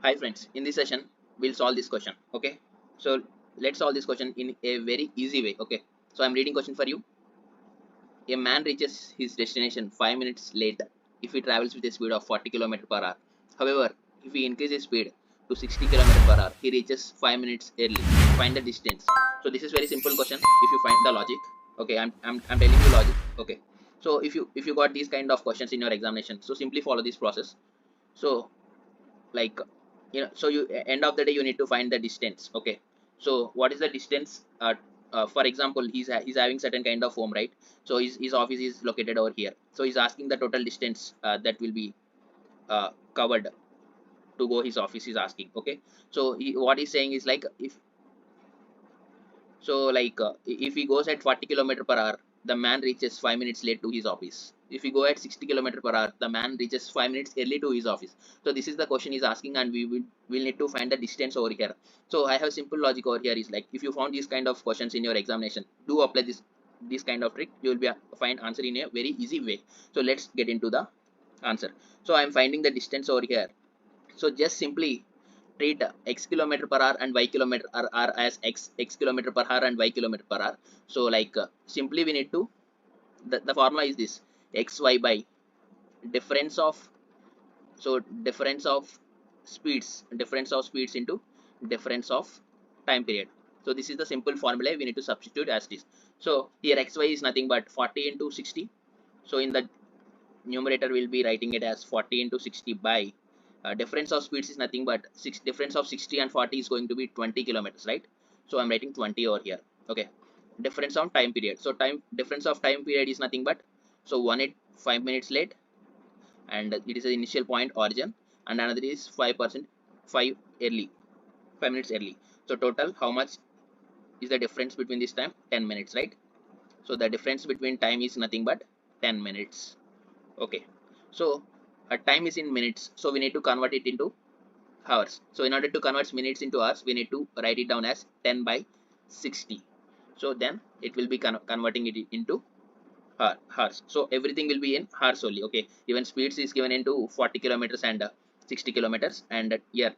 Hi friends, in this session we'll solve this question. Okay, so let's solve this question in a very easy way. Okay, so I'm reading question for you. A man reaches his destination 5 minutes late if he travels with a speed of 40 km per hour. However, if he increases speed to 60 km per hour, he reaches 5 minutes early. Find the distance. So this is very simple question if you find the logic. Okay, I'm telling you logic. Okay, so if you got these kind of questions in your examination, so simply follow this process. So like so you end of the day you need to find the distance. Okay, so what is the distance? For example, he's having certain kind of home, right? So his office is located over here, so he's asking the total distance that will be covered to go his office is asking. Okay, so what he's saying is like if he goes at 40 kilometer per hour, the man reaches 5 minutes late to his office. If he go at 60 kilometer per hour, the man reaches 5 minutes early to his office. So this is the question he's asking, and will need to find the distance over here. So I have simple logic over here is like if you found these kind of questions in your examination, do apply this kind of trick. You will be find answer in a very easy way. So let's get into the answer. So I'm finding the distance over here. So just simply treat x kilometer per hour and y kilometer are as x kilometer per hour and y kilometer per hour. So simply we need to the formula is this xy by difference of so difference of speeds into difference of time period. So this is the simple formula we need to substitute as this. So here xy is nothing but 40 into 60. So in the numerator will be writing it as 40 into 60 by difference of speeds is nothing but difference of 60 and 40 is going to be 20 kilometers, right? So I'm writing 20 over here. Okay, difference of time period. So difference of time period is nothing but so 5 minutes late, and it is the initial point origin, and another is 5% 5 early 5 minutes early. So total how much is the difference between this time? 10 minutes, right? So the difference between time is nothing but 10 minutes. Okay, so a time is in minutes, so we need to convert it into hours. So in order to convert minutes into hours, we need to write it down as 10 by 60. So then it will be converting it into hours. So everything will be in hours only. Okay, even speeds is given into 40 kilometers and 60 kilometers, and here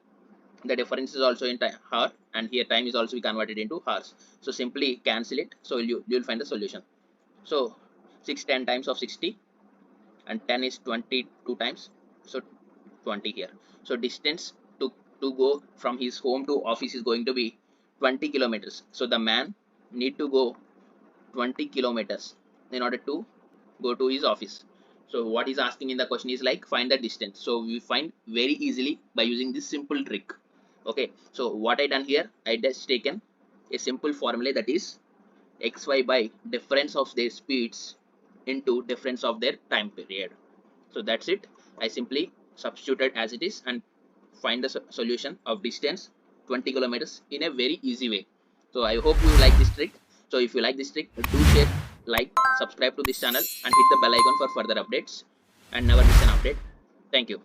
the difference is also in time hour, and here time is also converted into hours. So simply cancel it, so you'll find the solution. So 10 times of 60 and 10 is 22 times, so 20 here. So distance to go from his home to office is going to be 20 kilometers. So the man need to go 20 kilometers in order to go to his office. So what he's asking in the question is like find the distance. So we find very easily by using this simple trick. Okay, so what I done here, I just taken a simple formula, that is xy by difference of their speeds into difference of their time period. So that's it. I simply substituted as it is and find the solution of distance 20 kilometers in a very easy way. So I hope you like this trick. So if you like this trick, do share, like, subscribe to this channel and hit the bell icon for further updates, and never miss an update. Thank you.